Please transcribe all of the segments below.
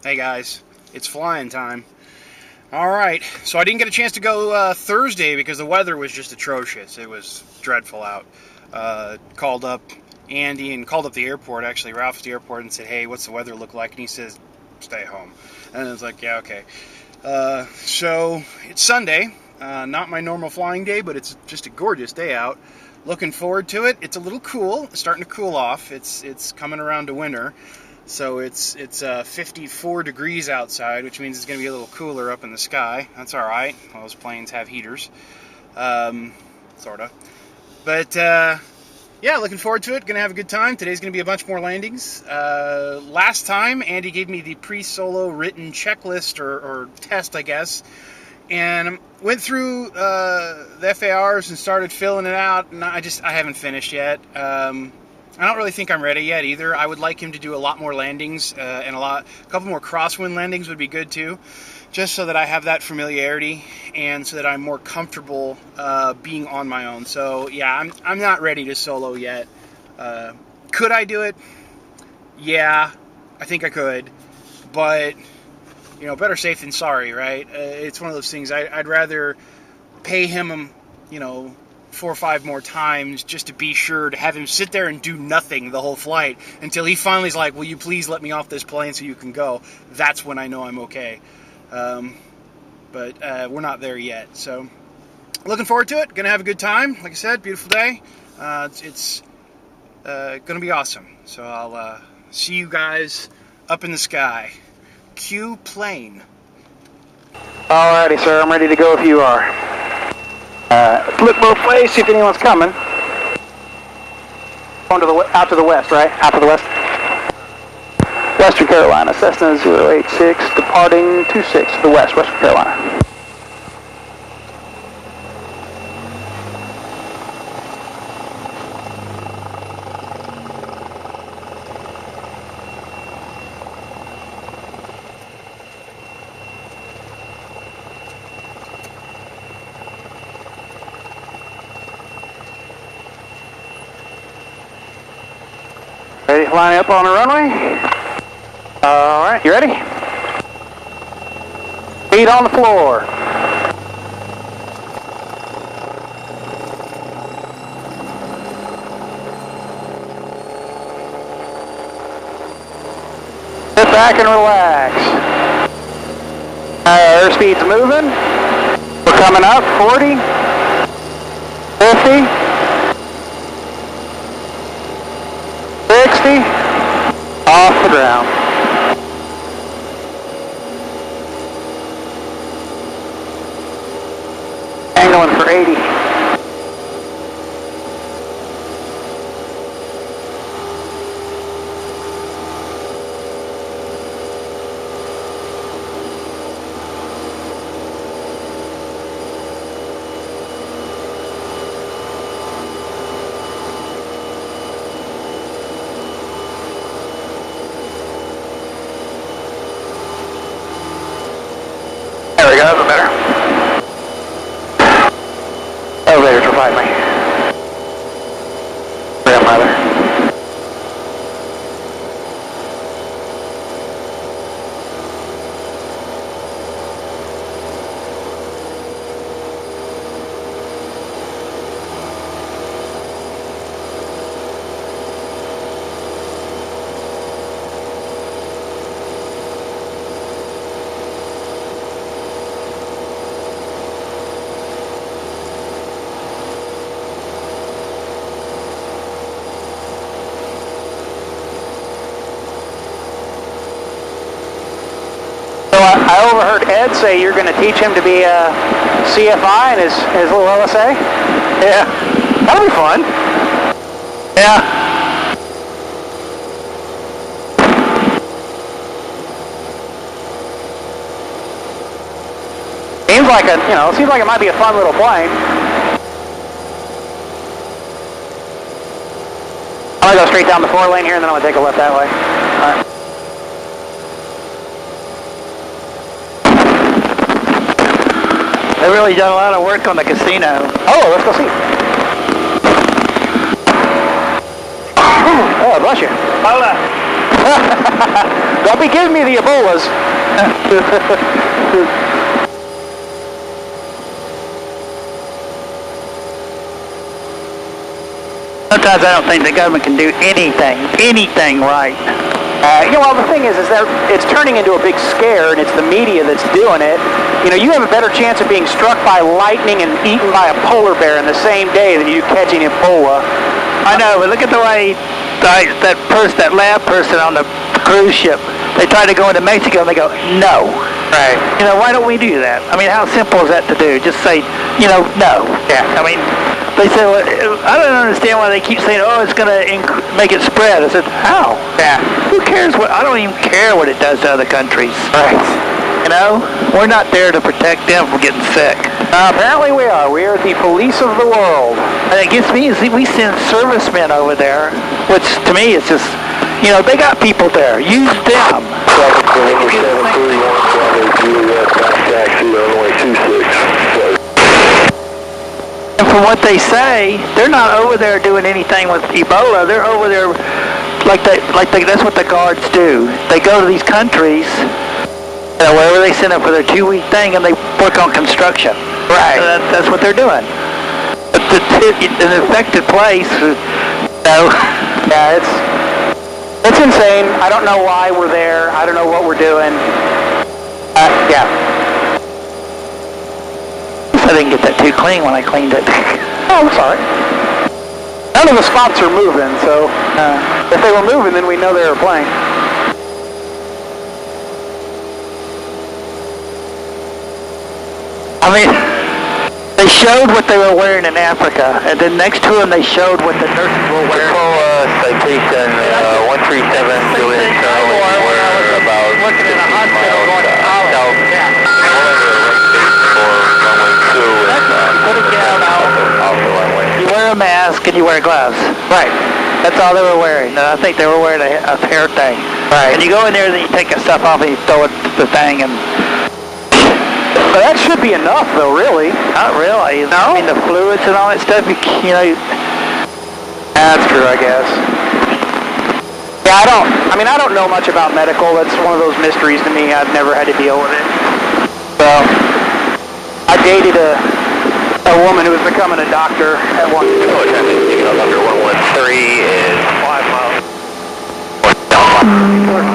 Hey guys, it's flying time. Alright, so I didn't get a chance to go Thursday because the weather was just atrocious. It was dreadful out. Called up Andy and called up the airport, actually, Ralph at the airport, and said, hey, what's the weather look like? And he says, stay home. And I was like, yeah, okay. So it's Sunday, not my normal flying day, but it's just a gorgeous day out. Looking forward to it. It's a little cool. It's starting to cool off. It's coming around to winter. So it's 54 degrees outside, which means it's going to be a little cooler up in the sky. That's all right. All those planes have heaters, sort of. But yeah, looking forward to it. Going to have a good time. Today's going to be a bunch more landings. Last time, Andy gave me the pre-solo written checklist or test, I guess, and went through the FARs and started filling it out. And I haven't finished yet. I don't really think I'm ready yet either. I would like him to do a lot more landings and a couple more crosswind landings would be good too, just so that I have that familiarity and so that I'm more comfortable being on my own. So yeah, I'm not ready to solo yet. Could I do it? Yeah, I think I could, but you know, better safe than sorry, right? It's one of those things. I'd rather pay him, 4 or 5 more times just to be sure to have him sit there and do nothing the whole flight until he finally is like, will you please let me off this plane so you can go? That's when I know I'm okay. But we're not there yet. So looking forward to it. Going to have a good time. Like I said, beautiful day. It's going to be awesome. So I'll see you guys up in the sky. Cue plane. Alrighty, sir. I'm ready to go if you are. Look both ways, see if anyone's coming. Going to out to the west, right? Out to the west. Western Carolina, Cessna 086, departing 26 to the west, Western Carolina. Ready to line up on the runway? Alright, you ready? Feet on the floor. Sit back and relax. Airspeed's moving. We're coming up, 40, 50. 60, off the ground. Angling for 80. There we go, that's better. Elevators revive me. Grandmother. I overheard Ed say you're going to teach him to be a CFI in his little LSA. Yeah, that'll be fun. Yeah. Seems like it might be a fun little plane. I'm going to go straight down the 4 lane here and then I'm going to take a left that way. All right. They've really done a lot of work on the casino. Oh, let's go see. Oh, bless you. Hola. Don't be giving me the Ebolas. Sometimes I don't think the government can do anything right. Well, the thing is that it's turning into a big scare, and it's the media that's doing it. You have a better chance of being struck by lightning and eaten by a polar bear in the same day than you do catching Ebola. I know, but look at the way that lab person on the cruise ship, they try to go into Mexico, and they go, no. Right. Why don't we do that? I mean, how simple is that to do? Just say, no. Yeah. I mean, they say, well, I don't understand why they keep saying, oh, it's going to make it spread. I said, how? Yeah. Who cares I don't even care what it does to other countries. Right. We're not there to protect them from getting sick. Apparently we are. We are the police of the world. And it gets me, we send servicemen over there, which to me is just, they got people there. Use them. And from what they say, they're not over there doing anything with Ebola. They're over there that's what the guards do. They go to these countries, wherever they send them for their 2-week thing, and they work on construction. Right. So that's what they're doing. An infected place, Yeah, it's insane. I don't know why we're there. I don't know what we're doing. Yeah. I didn't get that too clean when I cleaned it. Oh, I'm sorry. None of the spots are moving, so if they were moving, then we know they were playing. I mean, they showed what they were wearing in Africa, and then next to them they showed what the nurses were wearing. Citation 137 Juliet Charlie. We're about working in a hospital going to college. south. Yeah. For runway 2 and Put it down off the runway. You wear a mask and you wear gloves. Right. That's all they were wearing. And I think they were wearing a hair thing. Right. And you go in there and then you take the stuff off and you throw it the thing and... But that should be enough, though, really. Not really. No? I mean, the fluids and all that stuff, That's true, I guess. Yeah, I don't know much about medical. That's one of those mysteries to me. I've never had to deal with it. So, I dated a woman who was becoming a doctor at one point. Under 113 is 5 miles.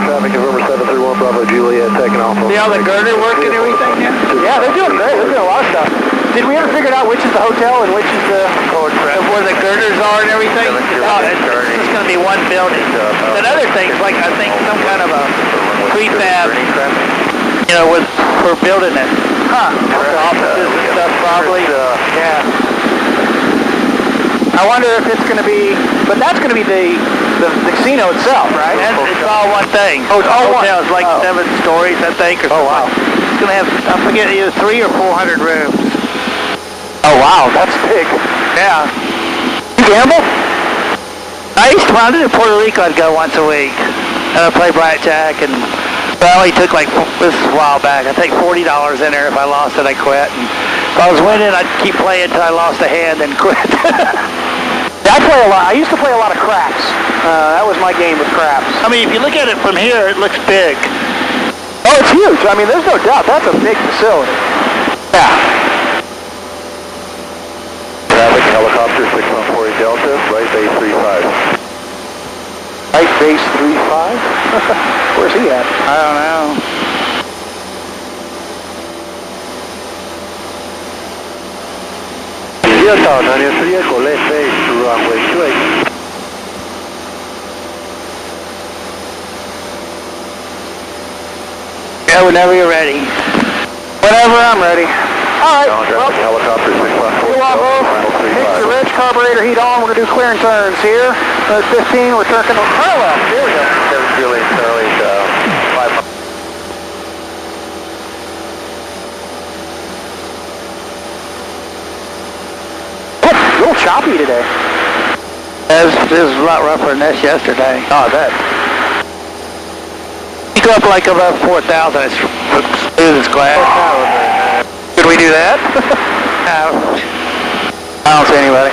Traffic is over 731 Bravo Juliet taking off. See how the girder work and everything now? Yeah, they're doing great. They're doing a lot of stuff. Did we ever figure out which is the hotel and which is Where the girders are and everything? It's just going to be one building. That other thing's like, I think, some kind of a prefab, we're building it. Huh. Offices and stuff, probably. Yeah. I wonder if it's going to be, but that's going to be the casino itself, right? It's all one thing. Oh, it's all one. Hotel's like 7 stories, I think. Or Oh, wow. It's going to have, I forget, either 300 or 400 rooms. Oh, wow, that's big. Yeah. You gamble? When I lived in Puerto Rico, I'd go once a week. And I'd play blackjack, and I only took this is a while back, I take $40 in there. If I lost it, I quit. And if I was winning, I'd keep playing until I lost a hand and quit. I play a lot. I used to play a lot of craps. That was my game with craps. I mean, if you look at it from here, it looks big. Oh, it's huge. I mean, there's no doubt. That's a big facility. Yeah. Traffic helicopter 6140 Delta, right base 35. Right base 35? Where's he at? I don't know. Delta 93 Echo, left base to runway 28. Yeah, whenever you're ready. Whenever I'm ready. All right. Well, Helicopter 6140 you want both? Mix the rich carburetor heat on. We're going to do clearing turns here. 15, we're turning parallel. Here we go. 7 Juliet Charlie, 5 miles. A little choppy today. It was a lot rougher than this yesterday. Oh, I bet. You go up like above 4,000, it's smooth as glass. Could we do that? No. I don't see anybody.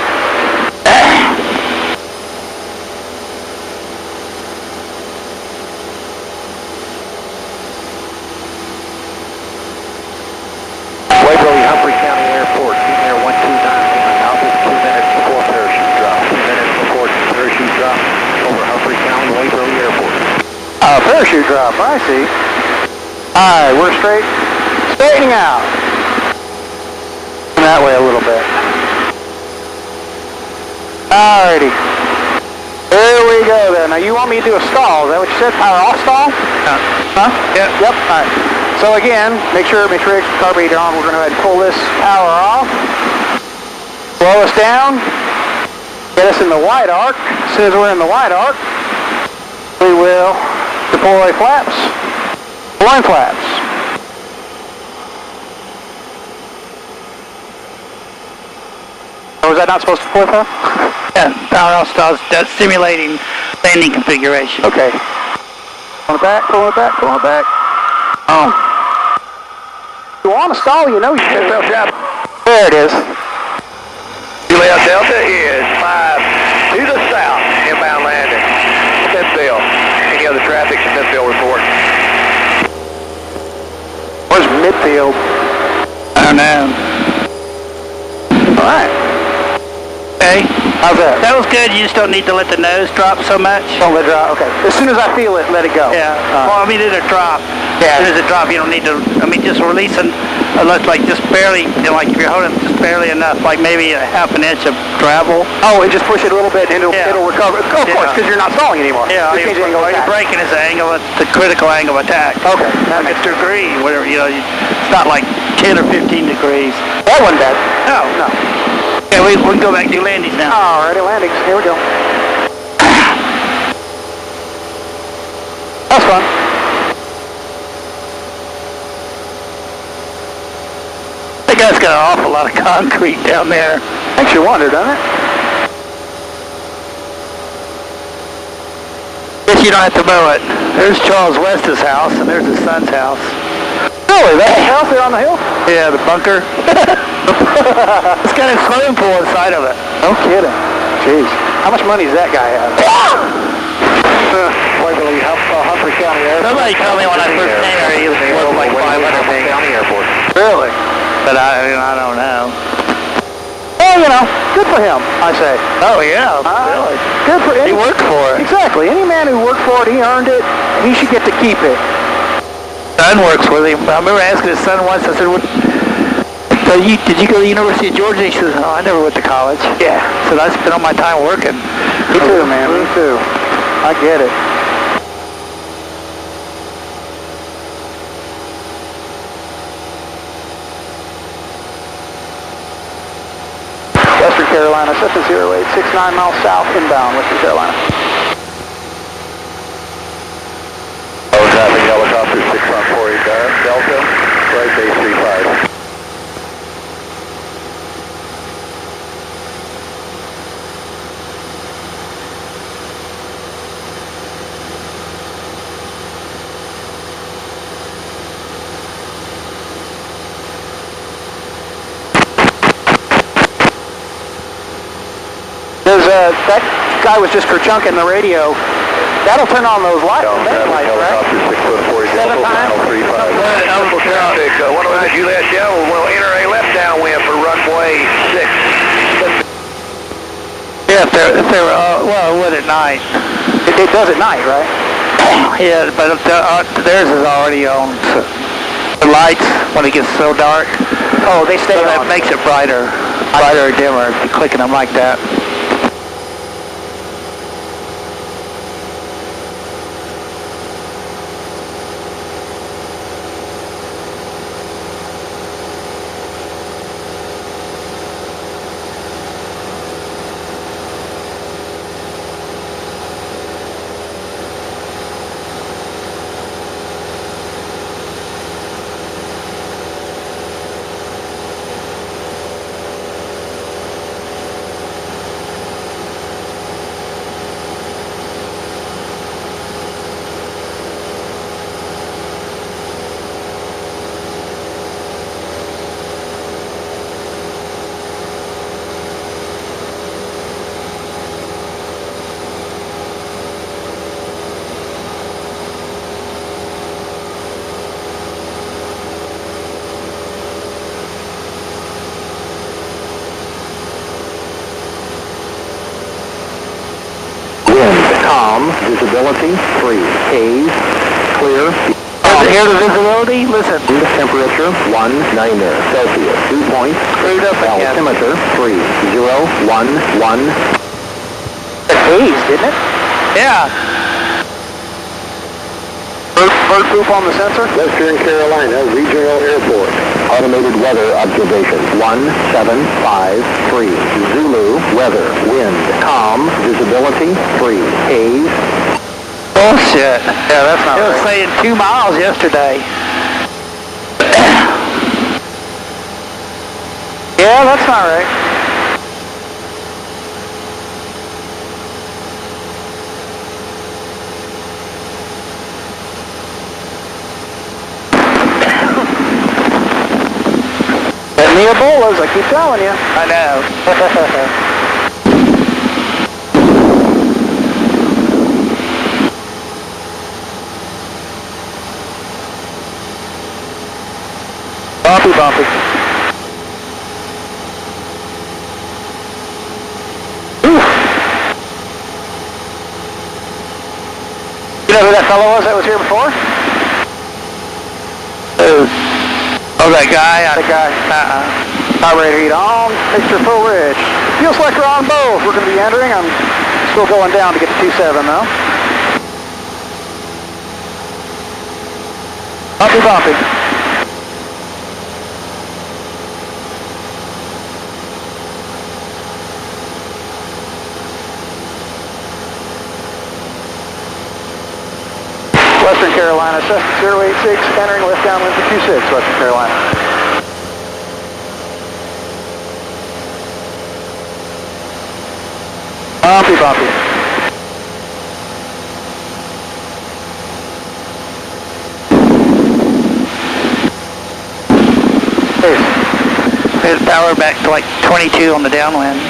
Parachute drop, I see. Alright, we're straightening out. That way a little bit. Alrighty. There we go then. Now you want me to do a stall, is that what you said? Power off stall? Huh? Yep. Yep, alright. So again, make sure you have the carburetor on. We're going to go ahead and pull this power off. Slow us down. Get us in the wide arc. As soon as we're in the wide arc, we will deploy flaps. Deploying flaps. Or was that not supposed to deploy flaps? Yeah, power off stalls, that's simulating landing configuration. Okay. Pull it back, pull it back, pull it back. Oh. You want to stall, you know you should. There it is. Juliet Delta is 5 to the south, inbound landing. Smithville. Any other traffic, Smithville report. Where's midfield? I don't know. Alright. Okay. How's that? That was good. You just don't need to let the nose drop so much. Don't let it drop. Okay. As soon as I feel it, let it go. Yeah. Well, I mean, it'll drop. Yeah. As soon as it drop, you don't need to. I mean, just releasing, like just barely. You know, like if you're holding just barely enough, like maybe a half an inch of travel. Oh, and just push it a little bit, and it'll recover. Of course, Yeah. because you're not stalling anymore. Yeah. All Just change the angle of you're attack. braking is the angle, the critical angle of attack. Okay. That Like makes it's degree, whatever. You know, it's not like 10 or 15 degrees. That wasn't bad. No. No. Okay, we can go back to landings now. Alrighty, landings. Here we go. That's fun. That guy's got an awful lot of concrete down there. Makes you wonder, doesn't it? Guess you don't have to mow it. There's Charles West's house, and there's his son's house. Really? That's the house there on the hill? Yeah, the bunker. It's got a swimming pool inside of it. No kidding. Jeez. How much money does that guy have? Humphrey County Airport. Somebody told me when I first came here, he was worth like 500 million. County Airport. Really? But I don't know. Well, you know, good for him, I say. Oh yeah, really? Good for him. He worked for it. Exactly. Any man who worked for it, he earned it. He should get to keep it. Son works with him. I remember asking his son once. I said, "So did you go to the University of Georgia?" He says, "Oh, I never went to college." Yeah. So I spent all my time working. Me too, man. Me too. I get it. Western Carolina, set to 0869 miles south, inbound, Western Carolina. Oh, traffic helicopter 6148 Delta, right base 35. That guy was just kerchunking the radio. That'll turn on those lights. Traffic helicopter 640 Delta, final 35. Traffic, 109 Juliet Delta will enter a left downwind for runway 6. Yeah, if they were, well, it would at night. It does at night, right? Yeah, but if theirs is already on. So the lights, when it gets so dark, Oh, they stay so that on. makes it brighter or dimmer if you're clicking them like that. visibility 3, haze, clear. Here's the visibility. Listen. Temperature 19 Celsius. Dew point. Screwed up again. Altimeter 3011. It hazed, didn't it? Yeah. Bird poop on the sensor? Western Carolina Regional Airport. Automated weather observation 1753. Zulu weather. Wind calm. Visibility 3. Haze. Bullshit. Yeah, that's not It was right. saying 2 miles yesterday. Yeah, that's not right. Get me Ebolas, I keep telling you. I know. Bumpy, bumpy. You know who that fellow was that was here before? Oh, that guy? The guy. Carburetor heat on, mixture full rich. Fuel selector on both. We're going to be entering. I'm still going down to get to 2.7 though. Bumpy, bumpy. Western Carolina, Cessna 086, entering left downwind for 26, Western Carolina. Bumpy, bumpy. There's power back to like 22 on the downwind.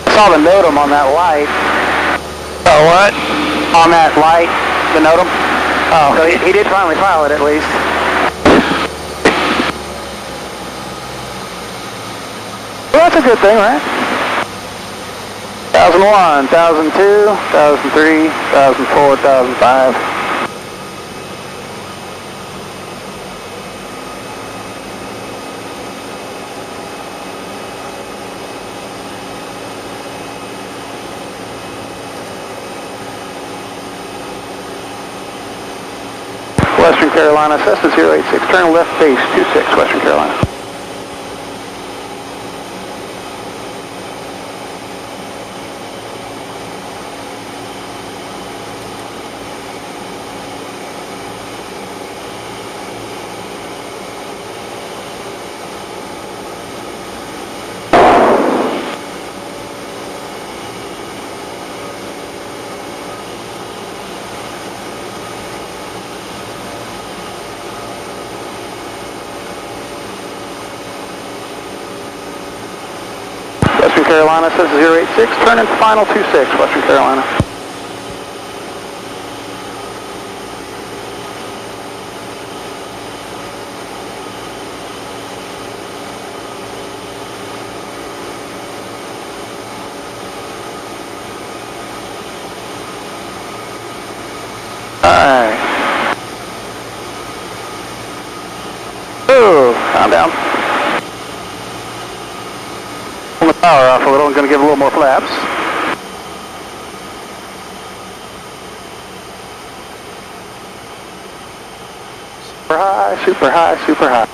I saw the NOTAM on that light. Oh, what? On that light, the NOTAM. Oh, So he did finally file it at least. Well, that's a good thing, right? 1001, 1002, 1003, 1004, 1005. Western Carolina, Cessna 086, turn left base 26, Western Carolina. Western Carolina, Cessna 086, turn into final 26, Western Carolina. Alright. Oh, calm down. Pull the power off a little. I'm going to give a little more flaps. Super high, super high, super high.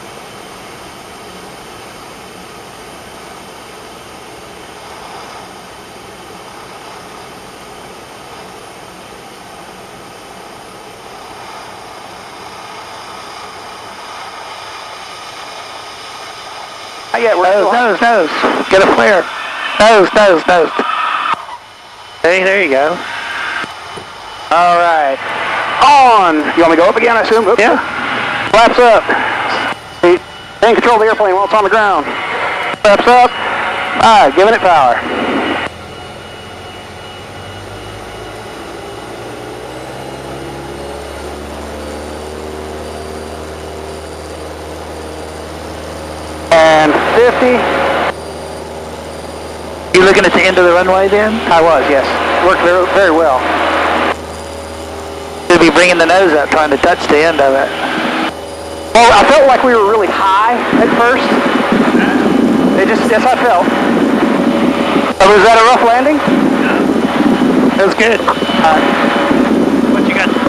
yet. Nose. Get a flare. Nose. Hey, there you go. All right. On. You want me to go up again, I assume? Oops. Yeah. Flaps up. Stay in control of the airplane while it's on the ground. Flaps up. All right, giving it power. And 50. You looking at the end of the runway then? I was, yes. Worked very, very well. You'll be bringing the nose up, trying to touch the end of it. Well, I felt like we were really high at first. Yes, I felt. Was that a rough landing? That was good.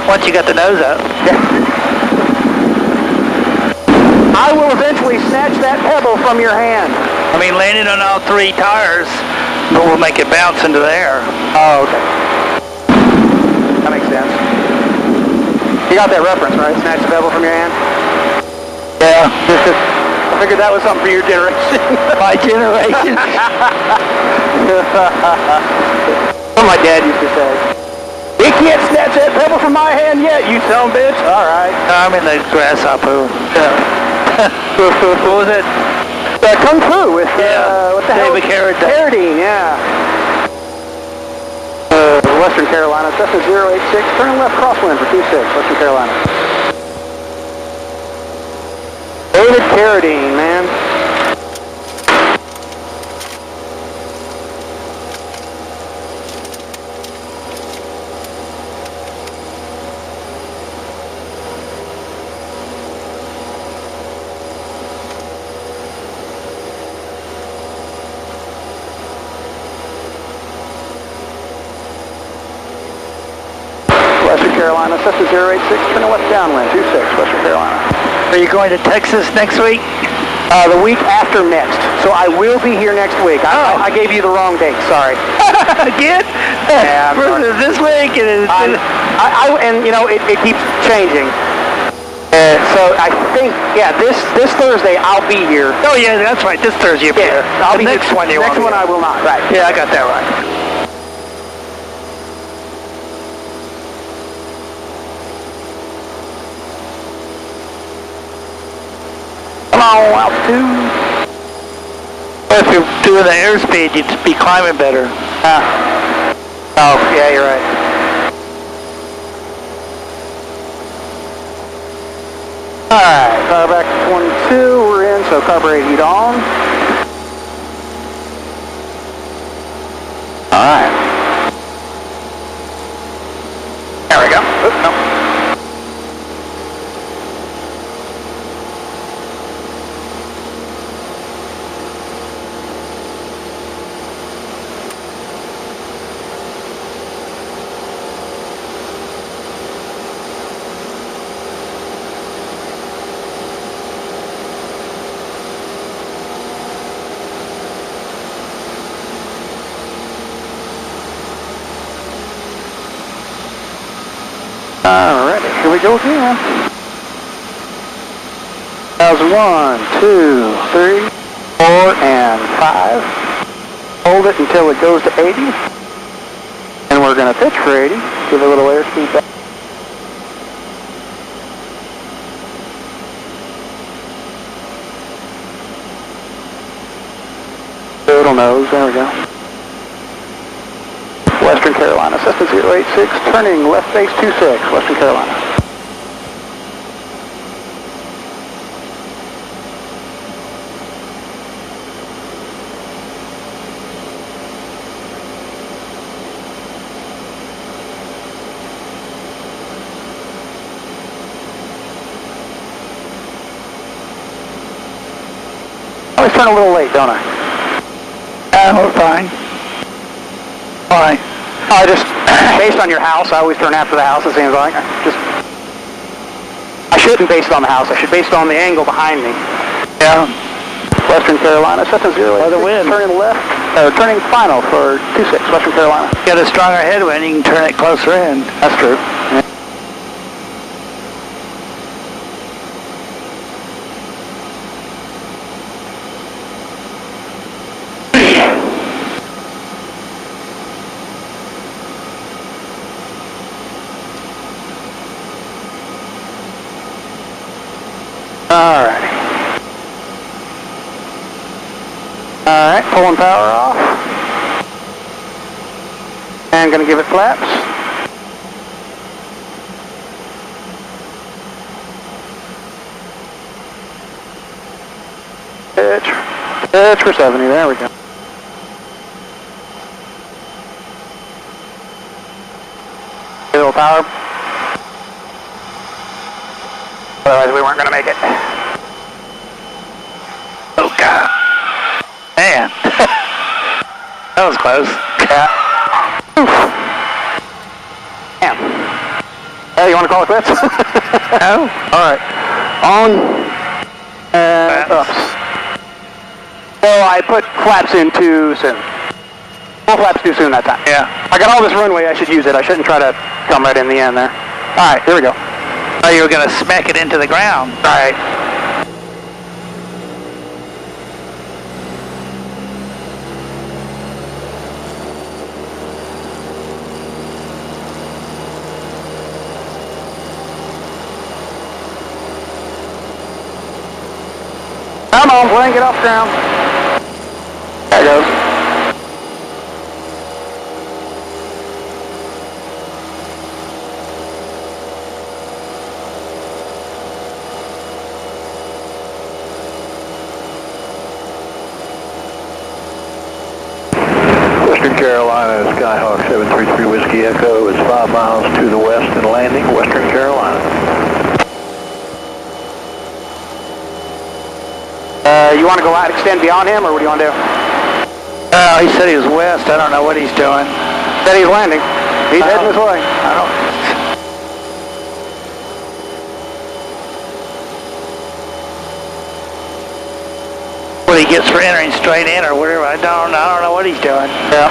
Once you got the nose up. Yeah. I will eventually snatch that pebble from your hand. I mean, landing on all three tires will make it bounce into the air. Oh, okay. That makes sense. You got that reference, right? Snatch the pebble from your hand? Yeah. I figured that was something for your generation. My generation. What my dad used to say. You can't snatch that pebble from my hand yet, you son of a bitch. All right. I'm in the grasshopper. Yeah. What was it? Kung Fu with what the hell? David Carradine, yeah. Western Carolina, Cessna 086, turning left crosswind for 26, Western Carolina. David Carradine, man. Western Carolina, Cessna 086, turning left downwind, 26, Western Carolina. Are you going to Texas next week? The week after next. So I will be here next week. I gave you the wrong date, sorry. Again? Yeah, I'm sorry. This week and and you know, it keeps changing. So I think, yeah, this Thursday I'll be here. Oh yeah, that's right. This Thursday you'll be here. I'll be next here. one you Next won't one be I will not. Right. Yeah, I got that right. Hello, altitude. If you're doing the airspeed, you'd be climbing better. Oh, yeah, you're right. Alright, back to 22, we're in, so carburetor heat on. Alright. There we go. Oops, no. Alrighty, here we go again. 1, 2, 3, 4, and 5. Hold it until it goes to 80. And we're going to pitch for 80. Give it a little airspeed back. Little nose, there we go. Western Carolina, Cessna 086, turning left base 26, Western Carolina. I always turn a little late, don't I? We're fine. Why? I just, based on your house, I always turn after the house, it seems like. I shouldn't base it on the house, I should base it on the angle behind me. Yeah. Western Carolina, Cessna 086, By the wind. turning left, turning final for 26, Western Carolina. Got a stronger headwind, you can turn it closer in. That's true. Pulling power off. And gonna give it flaps. Pitch for 70, there we go. A little power. Otherwise we weren't gonna make it. Oh, God. Man. That was close. Yeah. Damn. Hey, you want to call it quits? No? Alright. On. And ups. So I put flaps in too soon. Full flaps too soon that time. Yeah. I got all this runway, I should use it. I shouldn't try to come right in the end there. Alright, here we go. Oh, you were going to smack it into the ground. Alright. Come on, plane, get off ground. There it goes. Western Carolina, Skyhawk 733 Whiskey Echo is 5 miles to the west and landing, Western Carolina. You want to go out, extend beyond him, or what do you want to do? He said he was west. I don't know what he's doing. Said he's landing. He's heading this way. I don't... What he gets for entering straight in or whatever. I don't know what he's doing. Yeah.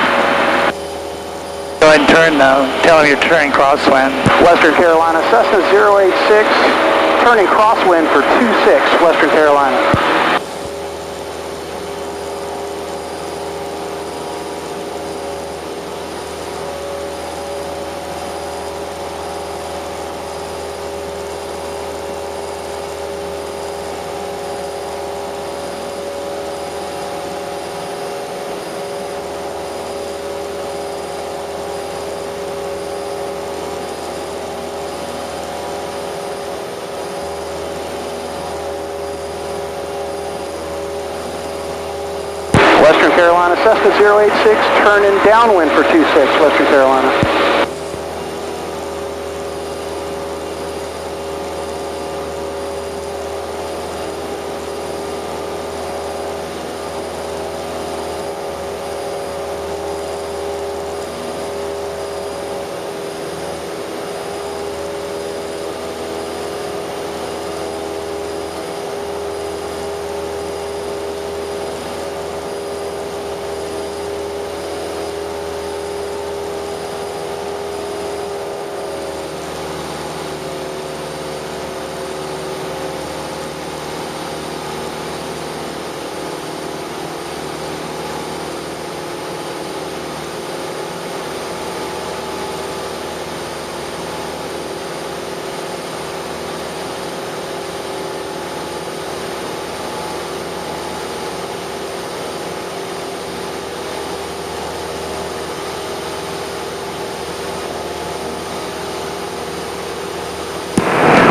Go ahead and turn though. Tell him you're turning crosswind. Western Carolina, Cessna 086, turning crosswind for 26, Western Carolina. Western Carolina, Cessna 086, turning downwind for 26, Western Carolina.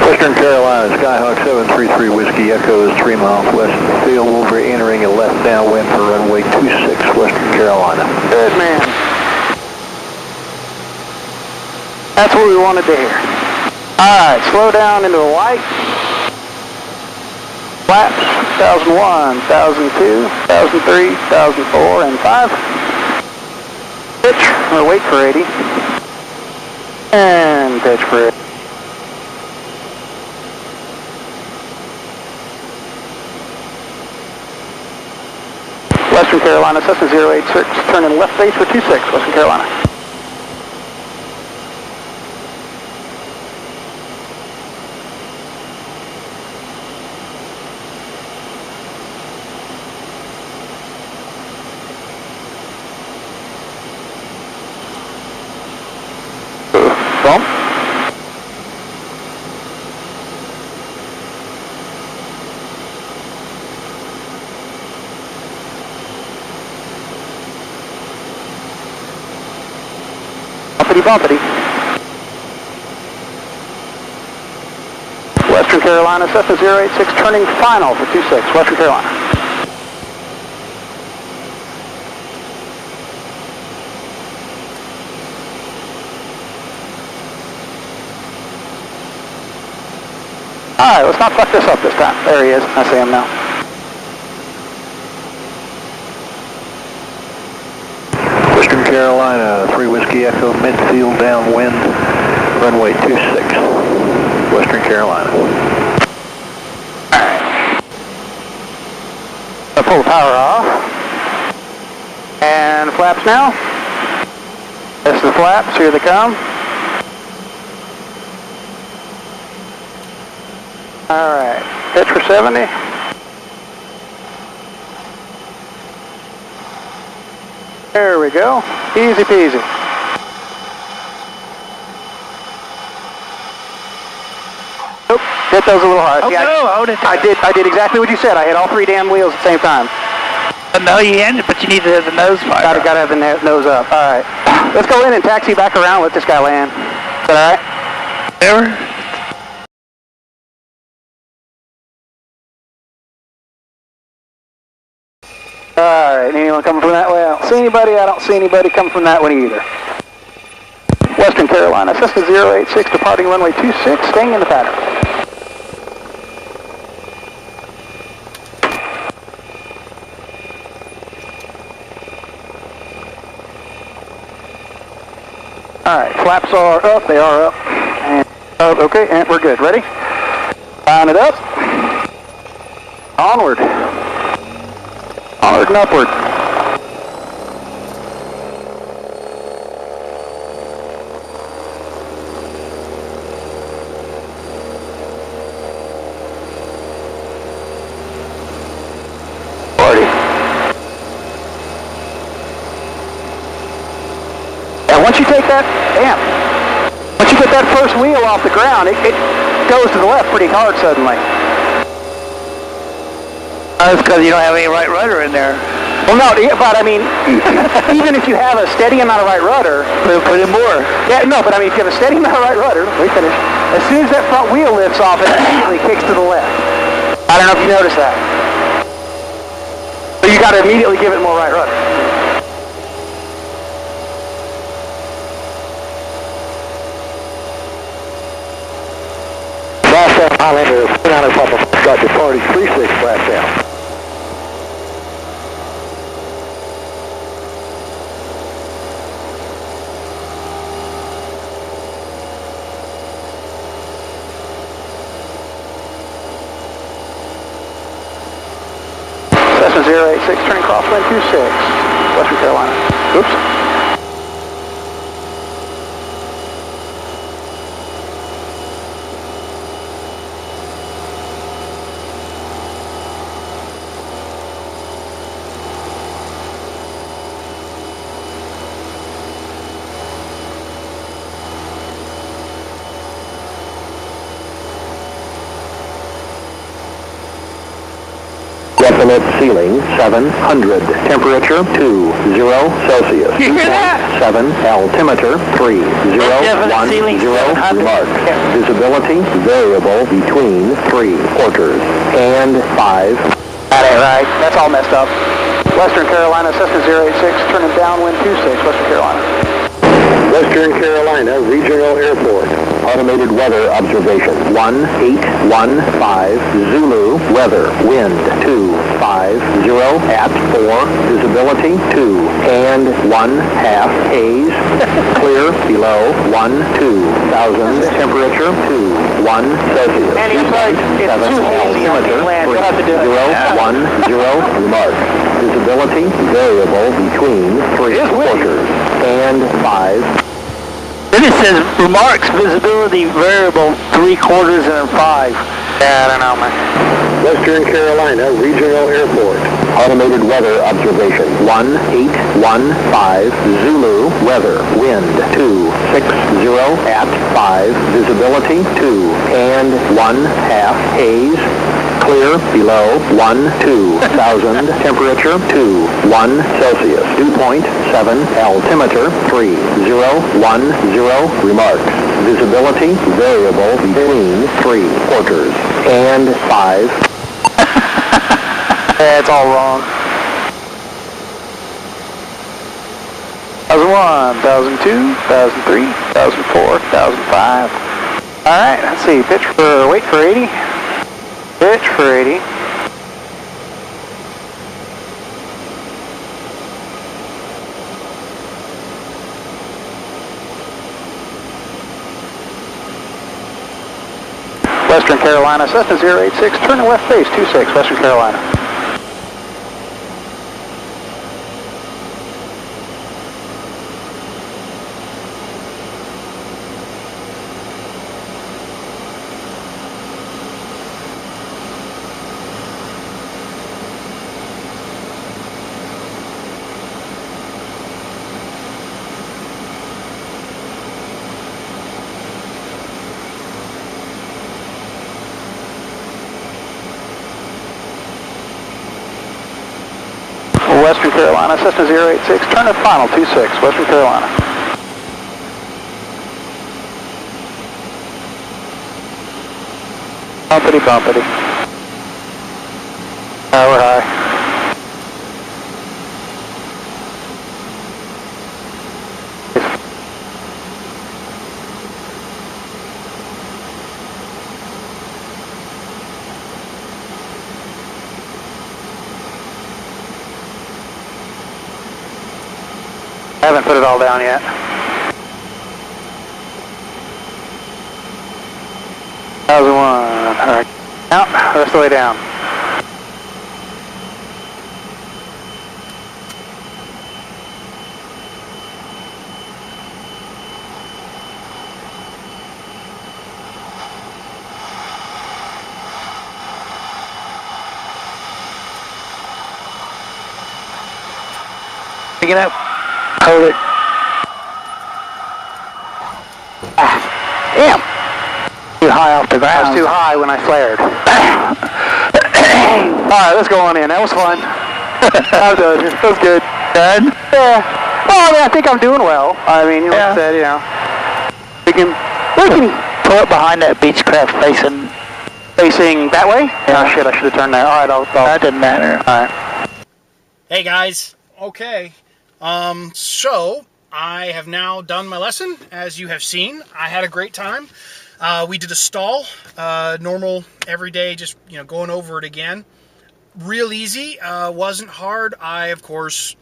Western Carolina, Skyhawk 733 Whiskey Echo is 3 miles west of the field. We'll be entering a left downwind for runway 26, Western Carolina. Good man. That's what we wanted to hear. Alright, slow down into the white. Flaps, 1001, 1002, 1003, 1004, and 5. Pitch, we'll wait for 80. And pitch for 80. Western Carolina, Cessna 086, turning left base for 26, Western Carolina. Bump. bumpity bumpity. Western Carolina, Cessna 086, turning final for 26, Western Carolina. Alright, let's not fuck this up this time. There he is. I see him now. Western Carolina, 3 Whiskey Echo, midfield downwind, runway 26, Western Carolina. Alright. I'll pull the power off. And flaps now. This is the flaps. Here they come. Alright. Pitch for 70. There we go. Easy peasy. Nope. Hit those a little hard. Oh, See, no, I did exactly what you said. I hit all 3 damn wheels at the same time. No, you ended, but you need to have the nose fire. Gotta have the nose up. Alright. Let's go in and taxi back around, let this guy land. Is that alright? Whatever. Alright, anyone coming from that way? I don't see anybody. I don't see anybody coming from that way either. Western Carolina, Cessna 086, departing runway 26, staying in the pattern. Alright, flaps are up, they are up. And, okay, and we're good. Ready? Line it up. Onward. Onward and upward. Once you take that, once you get that first wheel off the ground, it goes to the left pretty hard suddenly. That's because you don't have any right rudder in there. Well, no, but I mean, even if you have a steady amount of right rudder, Put in more. yeah, no, but I mean, if you have a steady amount of right rudder, let me finish. As soon as that front wheel lifts off, it immediately kicks to the left. I don't know if you noticed that. So you got to immediately give it more right rudder. Highlander, 900 Papa Scott departing 36 flat down. Cessna 086, turning crosswind 26, Western Carolina. Oops. Definite ceiling 700. Temperature 20 Celsius. You hear that? 7. Altimeter 3010. Definite ceiling 700. Mark. Visibility variable between 3 quarters and 5. That ain't right. That's all messed up. Western Carolina, Cessna 086, turning downwind 26, Western Carolina. Western Carolina Regional Airport. Automated weather observation. 1815 Zulu. Weather. Wind 250 at 4. Visibility 2 and 1/2 haze. Clear below 12,000. Temperature 21 Celsius. Andy, I'm sorry. It's too hazy on the land. You'll have to do it. 010 Mark. Visibility variable between 3 quarters and 5. Then it says remarks visibility variable 3 quarters and 5. Yeah, I don't know, man. Western Carolina Regional Airport. Automated weather observation. 1815 Zulu. Weather. Wind 260 at 5. Visibility 2 and 1/2 haze. Clear below 12,000. Temperature 21 Celsius. Dew point 7. Altimeter 3010. Remarks. Visibility variable between 3/4 and 5. Yeah, it's all wrong. 1001, 1002, 1003, 1004, 1005. Alright, let's see. Wait for 80. Pitch for 80. Western Carolina, Cessna 086, turn to left base, 26, Western Carolina. Western Carolina, Cessna 086, turn to final, 26, Western Carolina. Bumpity, bumpity. We're high. I haven't put it all down yet. That was one. Alright. Out, rest of the way down. Pick it up. Hold it. Damn! Too high off the ground. I was too high when I flared. Alright, let's go on in. That was fun. I'm done. That was good. Done? Yeah. Well, I mean, I think I'm doing well. I mean, like I said, you know. We can pull it behind that Beechcraft facing that way? Yeah. Oh shit, I should have turned there. Alright, that didn't matter. Alright. Hey guys. Okay. So I have now done my lesson, as you have seen. I had a great time. We did a stall, normal, everyday, just, going over it again. Real easy, wasn't hard. I, of course,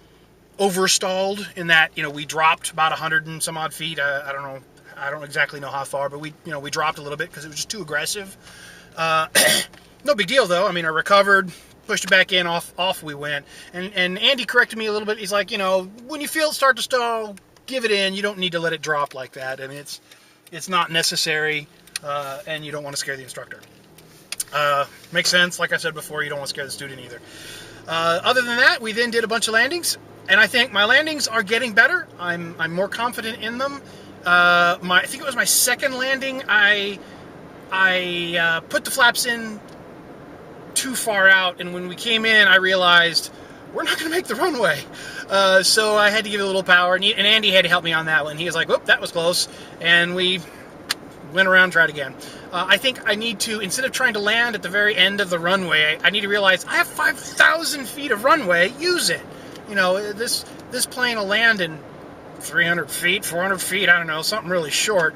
overstalled in that, we dropped about 100 and some odd feet. I don't know, I don't exactly know how far, but we dropped a little bit because it was just too aggressive. No big deal, though. I mean, I recovered, pushed it back in, off we went. And Andy corrected me a little bit. He's like, when you feel it start to stall, give it in. You don't need to let it drop like that. I mean, it's not necessary, and you don't want to scare the instructor. Makes sense. Like I said before, you don't want to scare the student either. Other than that, we then did a bunch of landings, and I think my landings are getting better. I'm more confident in them. I think it was my second landing. I put the flaps in too far out, and when we came in, I realized we're not going to make the runway. So I had to give it a little power, and Andy had to help me on that one. He was like, whoop, that was close, and we went around, tried again. I think I need to, instead of trying to land at the very end of the runway, I need to realize I have 5,000 feet of runway, use it. This plane will land in 300 feet, 400 feet, I don't know, something really short.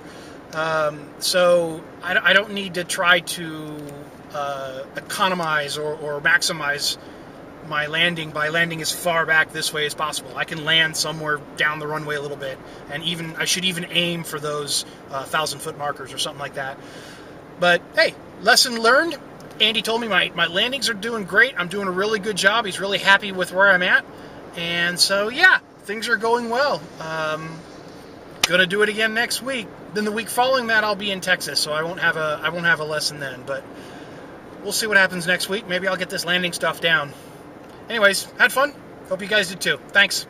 So I don't need to try to economize or maximize my landing by landing as far back this way as possible. I can land somewhere down the runway a little bit, and I should even aim for those 1,000-foot markers or something like that. But hey, lesson learned. Andy told me my landings are doing great. I'm doing a really good job. He's really happy with where I'm at, and so yeah, things are going well. Gonna do it again next week. Then the week following that, I'll be in Texas, so I won't have a lesson then. But we'll see what happens next week. Maybe I'll get this landing stuff down. Anyways, had fun. Hope you guys did too. Thanks.